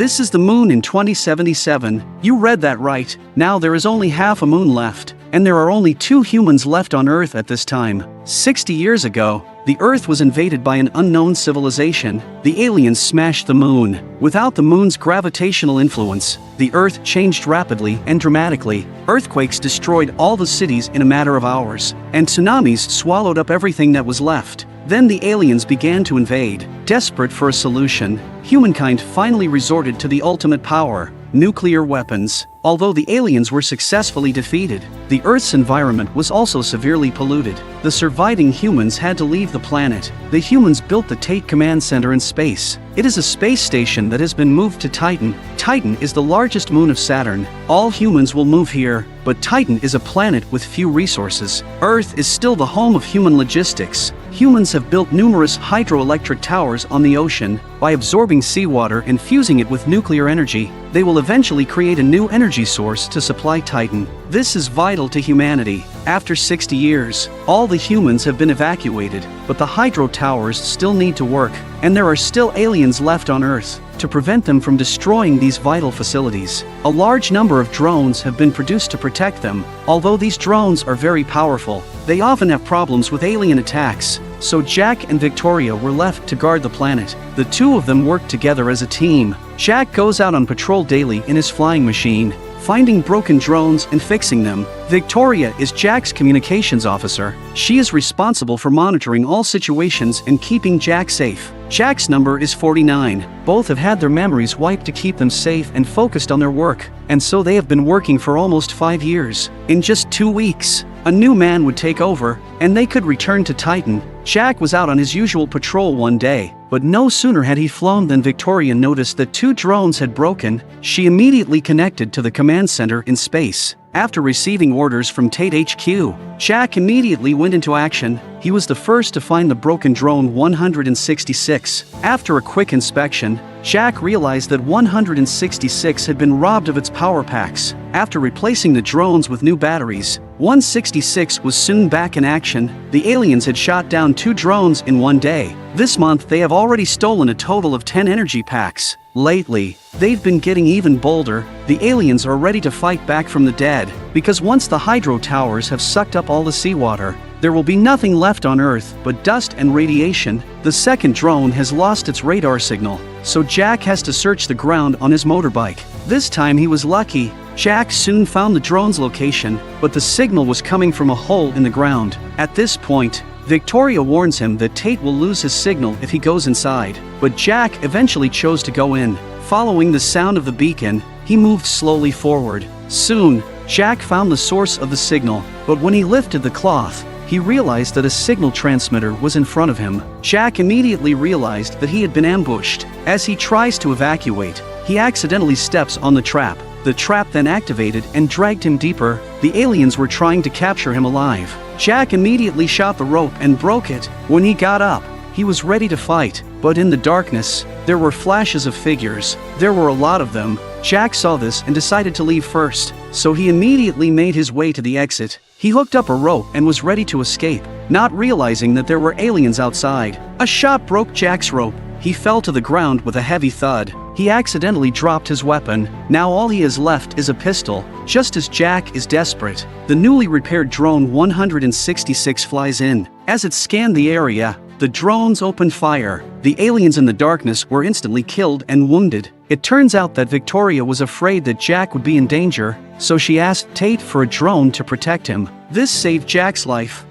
This is the moon in 2077. You read that right. Now there is only half a moon left, and there are only 2 humans left on Earth at this time. 60 years ago, the Earth was invaded by an unknown civilization. The aliens smashed the moon. Without the moon's gravitational influence, the Earth changed rapidly and dramatically. Earthquakes destroyed all the cities in a matter of hours, and tsunamis swallowed up everything that was left. Then the aliens began to invade. Desperate for a solution, humankind finally resorted to the ultimate power: nuclear weapons. Although the aliens were successfully defeated, the Earth's environment was also severely polluted. The surviving humans had to leave the planet. The humans built the Tate Command Center in space. It is a space station that has been moved to Titan. Titan is the largest moon of Saturn. All humans will move here, but Titan is a planet with few resources. Earth is still the home of human logistics. Humans have built numerous hydroelectric towers on the ocean. By absorbing seawater and fusing it with nuclear energy, they will eventually create a new energy source to supply Titan. This is vital to humanity. After 60 years, all the humans have been evacuated, but the hydro towers still need to work, and there are still aliens left on Earth. To prevent them from destroying these vital facilities, a large number of drones have been produced to protect them. Although these drones are very powerful, they often have problems with alien attacks, so Jack and Victoria were left to guard the planet. The 2 of them work together as a team. Jack goes out on patrol daily in his flying machine, finding broken drones and fixing them. Victoria is Jack's communications officer. She is responsible for monitoring all situations and keeping Jack safe. Jack's number is 49. Both have had their memories wiped to keep them safe and focused on their work, and so they have been working for almost 5 years. In just 2 weeks, a new man would take over, and they could return to Titan. Jack was out on his usual patrol one day, but no sooner had he flown than Victoria noticed that 2 drones had broken. She immediately connected to the command center in space. After receiving orders from Tate HQ, Jack immediately went into action. He was the first to find the broken drone 166. After a quick inspection, Jack realized that 166 had been robbed of its power packs. After replacing the drones with new batteries, 166 was soon back in action. The aliens had shot down 2 drones in one day. This month they have already stolen a total of 10 energy packs. Lately, they've been getting even bolder. The aliens are ready to fight back from the dead, because once the hydro towers have sucked up all the seawater, there will be nothing left on Earth but dust and radiation. The second drone has lost its radar signal, so Jack has to search the ground on his motorbike. This time he was lucky. Jack soon found the drone's location, but the signal was coming from a hole in the ground. At this point, Victoria warns him that Tate will lose his signal if he goes inside, but Jack eventually chose to go in. Following the sound of the beacon, he moved slowly forward. Soon, Jack found the source of the signal, but when he lifted the cloth, he realized that a signal transmitter was in front of him. Jack immediately realized that he had been ambushed. As he tries to evacuate, he accidentally steps on the trap. The trap then activated and dragged him deeper. The aliens were trying to capture him alive. Jack immediately shot the rope and broke it. When he got up, he was ready to fight, but in the darkness, there were flashes of figures. There were a lot of them. Jack saw this and decided to leave first, so he immediately made his way to the exit. He hooked up a rope and was ready to escape, not realizing that there were aliens outside. A shot broke Jack's rope. He fell to the ground with a heavy thud. He accidentally dropped his weapon. Now all he has left is a pistol. Just as Jack is desperate, the newly repaired drone 166 flies in. As it scanned the area, the drones opened fire. The aliens in the darkness were instantly killed and wounded. It turns out that Victoria was afraid that Jack would be in danger, so she asked Tate for a drone to protect him. This saved Jack's life.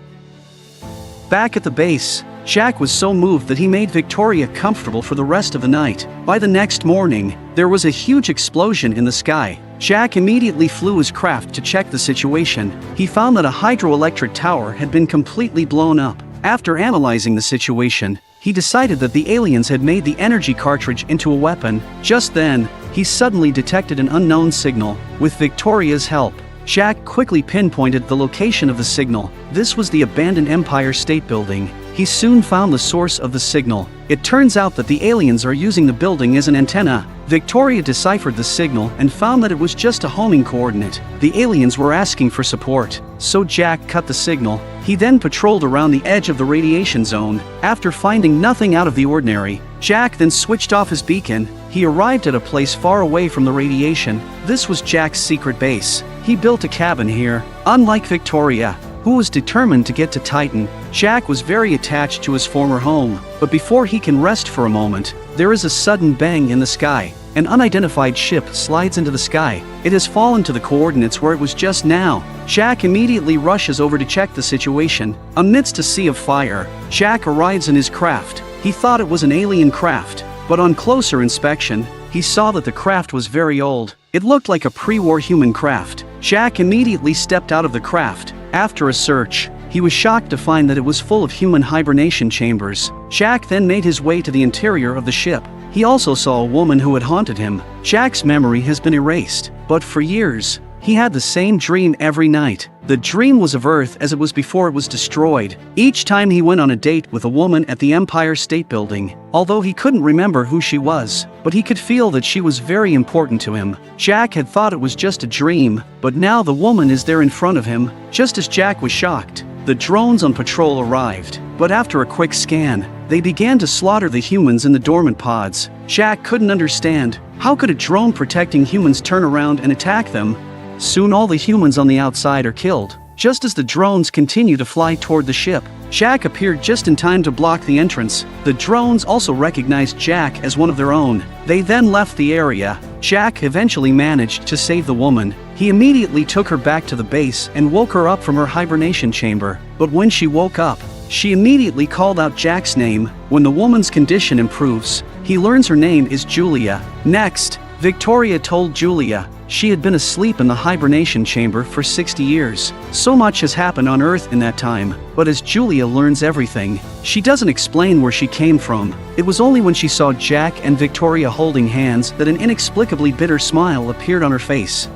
Back at the base, Jack was so moved that he made Victoria comfortable for the rest of the night. By the next morning, there was a huge explosion in the sky. Jack immediately flew his craft to check the situation. He found that a hydroelectric tower had been completely blown up. After analyzing the situation, he decided that the aliens had made the energy cartridge into a weapon. Just then, he suddenly detected an unknown signal. With Victoria's help, Jack quickly pinpointed the location of the signal. This was the abandoned Empire State Building. He soon found the source of the signal. It turns out that the aliens are using the building as an antenna. Victoria deciphered the signal and found that it was just a homing coordinate. The aliens were asking for support. So Jack cut the signal. He then patrolled around the edge of the radiation zone. After finding nothing out of the ordinary, Jack then switched off his beacon. He arrived at a place far away from the radiation. This was Jack's secret base. He built a cabin here. Unlike Victoria, who was determined to get to Titan, Jack was very attached to his former home. But before he can rest for a moment, there is a sudden bang in the sky. An unidentified ship slides into the sky. It has fallen to the coordinates where it was just now. Jack immediately rushes over to check the situation. Amidst a sea of fire, Jack arrives in his craft. He thought it was an alien craft, but on closer inspection, he saw that the craft was very old. It looked like a pre-war human craft. Jack immediately stepped out of the craft. After a search, he was shocked to find that it was full of human hibernation chambers. Jack then made his way to the interior of the ship. He also saw a woman who had haunted him. Jack's memory has been erased, but for years, he had the same dream every night. The dream was of Earth as it was before it was destroyed. Each time he went on a date with a woman at the Empire State Building, although he couldn't remember who she was, but he could feel that she was very important to him. Jack had thought it was just a dream, but now the woman is there in front of him. Just as Jack was shocked, the drones on patrol arrived, but after a quick scan, they began to slaughter the humans in the dormant pods. Jack couldn't understand. How could a drone protecting humans turn around and attack them? Soon all the humans on the outside are killed. Just as the drones continue to fly toward the ship, Jack appeared just in time to block the entrance. The drones also recognized Jack as one of their own. They then left the area. Jack eventually managed to save the woman. He immediately took her back to the base and woke her up from her hibernation chamber. But when she woke up, she immediately called out Jack's name. When the woman's condition improves, he learns her name is Julia. Next, Victoria told Julia she had been asleep in the hibernation chamber for 60 years. So much has happened on Earth in that time, but as Julia learns everything, she doesn't explain where she came from. It was only when she saw Jack and Victoria holding hands that an inexplicably bitter smile appeared on her face.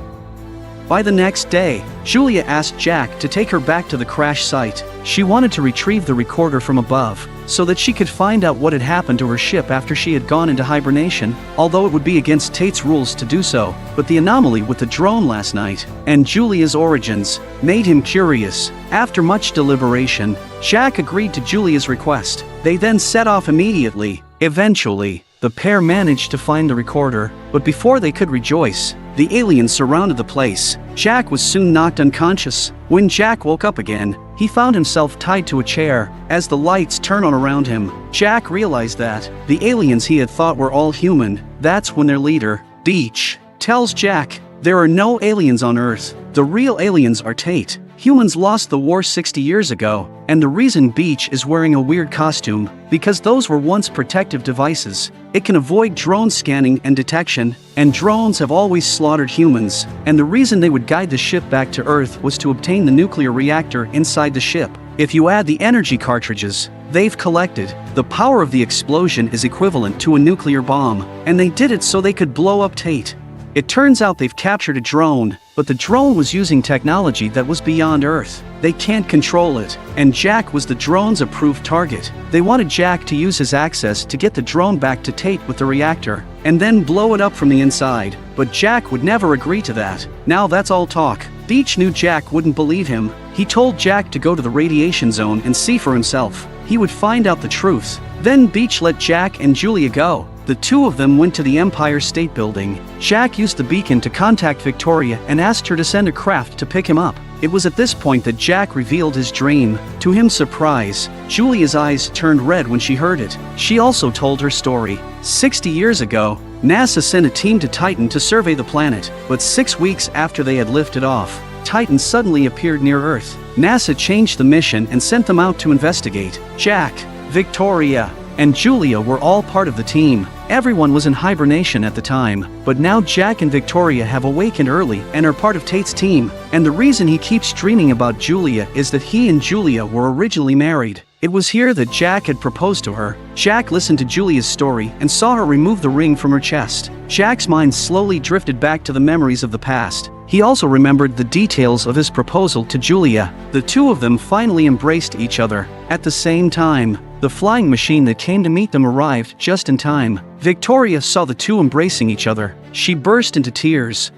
By the next day, Julia asked Jack to take her back to the crash site. She wanted to retrieve the recorder from above, so that she could find out what had happened to her ship after she had gone into hibernation, although it would be against Tate's rules to do so. But the anomaly with the drone last night, and Julia's origins, made him curious. After much deliberation, Jack agreed to Julia's request. They then set off immediately. Eventually, the pair managed to find the recorder, but before they could rejoice, the aliens surrounded the place. Jack was soon knocked unconscious. When Jack woke up again, he found himself tied to a chair. As the lights turned on around him, Jack realized that the aliens he had thought were all human. That's when their leader, Beach, tells Jack, "There are no aliens on Earth. The real aliens are Tate. Humans lost the war 60 years ago, and the reason Beach is wearing a weird costume, because those were once protective devices. It can avoid drone scanning and detection, and drones have always slaughtered humans, and the reason they would guide the ship back to Earth was to obtain the nuclear reactor inside the ship. If you add the energy cartridges they've collected, the power of the explosion is equivalent to a nuclear bomb, and they did it so they could blow up Tate. It turns out they've captured a drone, but the drone was using technology that was beyond Earth. They can't control it, and Jack was the drone's approved target. They wanted Jack to use his access to get the drone back to Tate with the reactor, and then blow it up from the inside, but Jack would never agree to that. Now that's all talk. Beach knew Jack wouldn't believe him. He told Jack to go to the radiation zone and see for himself. He would find out the truth. Then Beach let Jack and Julia go. The two of them went to the Empire State Building. Jack used the beacon to contact Victoria and asked her to send a craft to pick him up. It was at this point that Jack revealed his dream. To his surprise, Julia's eyes turned red when she heard it. She also told her story. 60 years ago, NASA sent a team to Titan to survey the planet, but 6 weeks after they had lifted off, Titan suddenly appeared near Earth. NASA changed the mission and sent them out to investigate. Jack, Victoria, and Julia were all part of the team. Everyone was in hibernation at the time, but now Jack and Victoria have awakened early and are part of Tate's team. And the reason he keeps dreaming about Julia is that he and Julia were originally married. It was here that Jack had proposed to her. Jack listened to Julia's story and saw her remove the ring from her chest. Jack's mind slowly drifted back to the memories of the past. He also remembered the details of his proposal to Julia. The two of them finally embraced each other. At the same time, the flying machine that came to meet them arrived just in time. Victoria saw the two embracing each other. She burst into tears.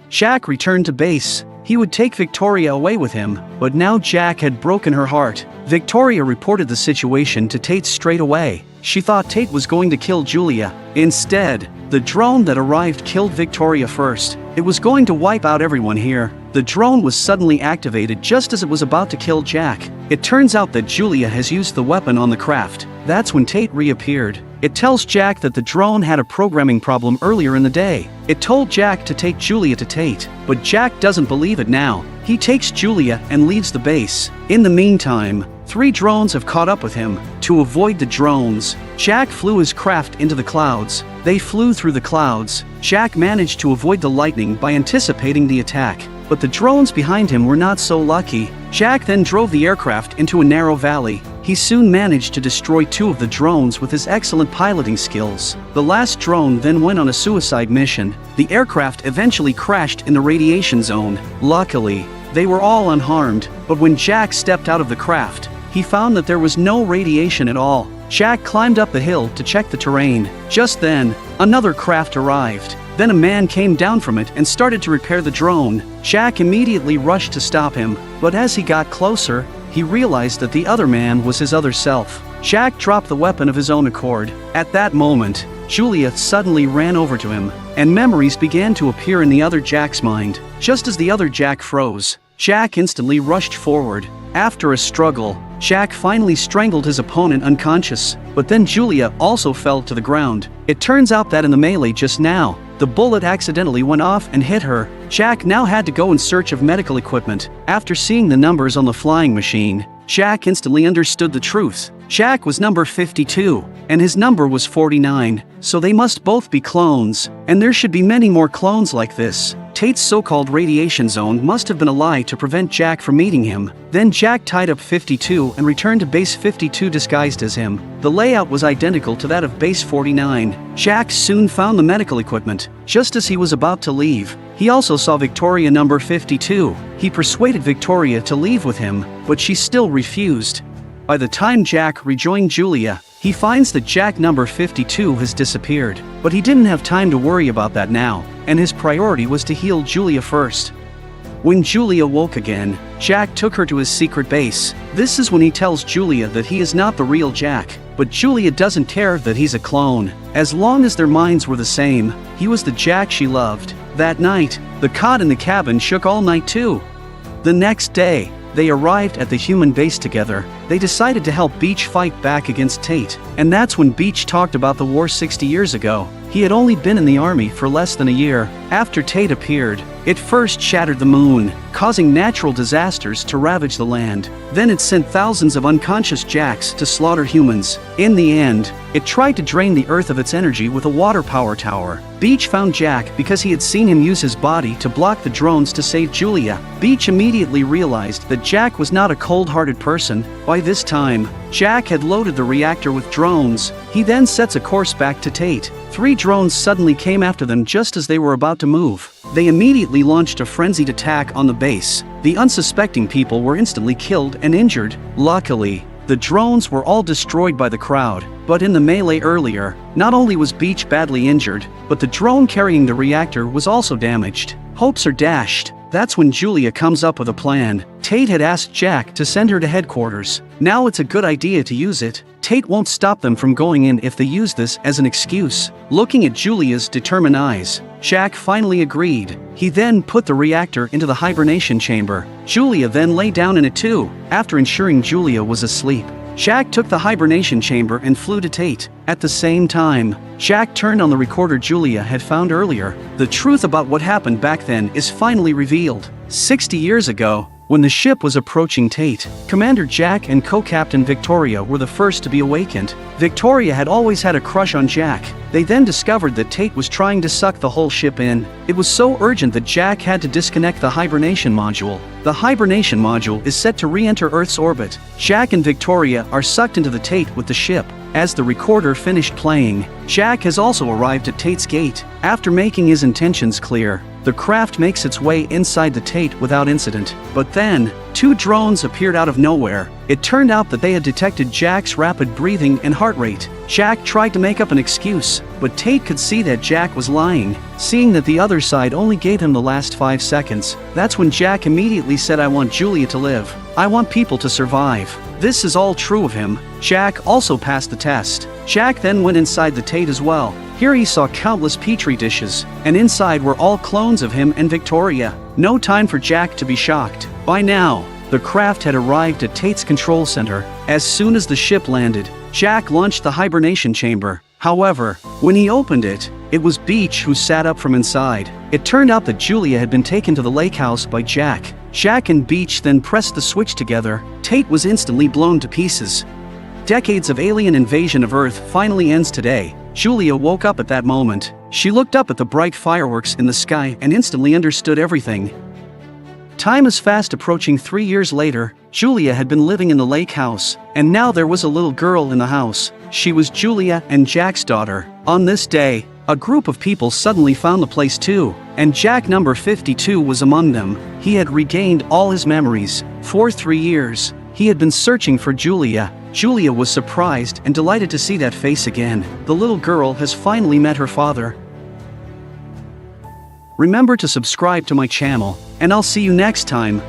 Jack returned to base. He would take Victoria away with him, but now Jack had broken her heart. Victoria reported the situation to Tate straight away. She thought Tate was going to kill Julia. Instead, the drone that arrived killed Victoria first. It was going to wipe out everyone here. The drone was suddenly activated just as it was about to kill Jack. It turns out that Julia has used the weapon on the craft. That's when Tate reappeared. It tells Jack that the drone had a programming problem earlier in the day. It told Jack to take Julia to Tate, but Jack doesn't believe it now. He takes Julia and leaves the base. In the meantime, 3 drones have caught up with him. To avoid the drones, Jack flew his craft into the clouds. They flew through the clouds. Jack managed to avoid the lightning by anticipating the attack. But the drones behind him were not so lucky. Jack then drove the aircraft into a narrow valley. He soon managed to destroy 2 of the drones with his excellent piloting skills. The last drone then went on a suicide mission. The aircraft eventually crashed in the radiation zone. Luckily, they were all unharmed, but when Jack stepped out of the craft, he found that there was no radiation at all. Jack climbed up the hill to check the terrain. Just then, another craft arrived. Then a man came down from it and started to repair the drone. Jack immediately rushed to stop him, but as he got closer, he realized that the other man was his other self. Jack dropped the weapon of his own accord. At that moment, Julia suddenly ran over to him, and memories began to appear in the other Jack's mind. Just as the other Jack froze, Jack instantly rushed forward. After a struggle, Jack finally strangled his opponent unconscious, but then Julia also fell to the ground. It turns out that in the melee just now, the bullet accidentally went off and hit her. Jack now had to go in search of medical equipment. After seeing the numbers on the flying machine, Jack instantly understood the truth. Jack was number 52, and his number was 49, so they must both be clones, and there should be many more clones like this. Tate's so-called radiation zone must have been a lie to prevent Jack from meeting him. Then Jack tied up 52 and returned to base 52 disguised as him. The layout was identical to that of base 49. Jack soon found the medical equipment. Just as he was about to leave, he also saw Victoria number 52. He persuaded Victoria to leave with him, but she still refused. By the time Jack rejoined Julia, he finds that Jack number 52 has disappeared. But he didn't have time to worry about that now, and his priority was to heal Julia first. When Julia woke again, Jack took her to his secret base. This is when he tells Julia that he is not the real Jack. But Julia doesn't care that he's a clone. As long as their minds were the same, he was the Jack she loved. That night, the cot in the cabin shook all night too. The next day, they arrived at the human base together. They decided to help Beach fight back against Tate. And that's when Beach talked about the war 60 years ago. He had only been in the army for less than a year. After Tate appeared, it first shattered the moon, causing natural disasters to ravage the land. Then it sent thousands of unconscious Jacks to slaughter humans. In the end, it tried to drain the Earth of its energy with a water power tower. Beach found Jack because he had seen him use his body to block the drones to save Julia. Beach immediately realized that Jack was not a cold-hearted person. By this time, Jack had loaded the reactor with drones. He then sets a course back to Tate. 3 drones suddenly came after them just as they were about to move. They immediately launched a frenzied attack on the base. The unsuspecting people were instantly killed and injured. Luckily, the drones were all destroyed by the crowd. But in the melee earlier, not only was Beach badly injured, but the drone carrying the reactor was also damaged. Hopes are dashed. That's when Julia comes up with a plan. Tate had asked Jack to send her to headquarters. Now it's a good idea to use it. Tate won't stop them from going in if they use this as an excuse. Looking at Julia's determined eyes, Jack finally agreed. He then put the reactor into the hibernation chamber. Julia then lay down in it too. After ensuring Julia was asleep, Jack took the hibernation chamber and flew to Tate. At the same time, Jack turned on the recorder Julia had found earlier. The truth about what happened back then is finally revealed. 60 years ago, when the ship was approaching Tate, Commander Jack and co-captain Victoria were the first to be awakened. Victoria had always had a crush on Jack. They then discovered that Tate was trying to suck the whole ship in. It was so urgent that Jack had to disconnect the hibernation module. The hibernation module is set to re-enter Earth's orbit. Jack and Victoria are sucked into the Tate with the ship. As the recorder finished playing, Jack has also arrived at Tate's gate. After making his intentions clear, the craft makes its way inside the Tate without incident. But then, 2 drones appeared out of nowhere. It turned out that they had detected Jack's rapid breathing and heart rate. Jack tried to make up an excuse, but Tate could see that Jack was lying. Seeing that the other side only gave him the last 5 seconds, that's when Jack immediately said, "I want Julia to live. I want people to survive." This is all true of him. Jack also passed the test. Jack then went inside the Tate as well. Here he saw countless petri dishes, and inside were all clones of him and Victoria. No time for Jack to be shocked. By now, the craft had arrived at Tate's control center. As soon as the ship landed, Jack launched the hibernation chamber. However, when he opened it, it was Beach who sat up from inside. It turned out that Julia had been taken to the lake house by Jack. Jack and Beach then pressed the switch together. Tate was instantly blown to pieces. Decades of alien invasion of Earth finally ends today. Julia woke up at that moment. She looked up at the bright fireworks in the sky and instantly understood everything. Time is fast approaching. 3 years later, Julia had been living in the lake house, and now there was a little girl in the house. She was Julia and Jack's daughter. On this day, a group of people suddenly found the place too, and Jack number 52 was among them. He had regained all his memories. For 3 years, he had been searching for Julia. Julia was surprised and delighted to see that face again. The little girl has finally met her father. Remember to subscribe to my channel, and I'll see you next time.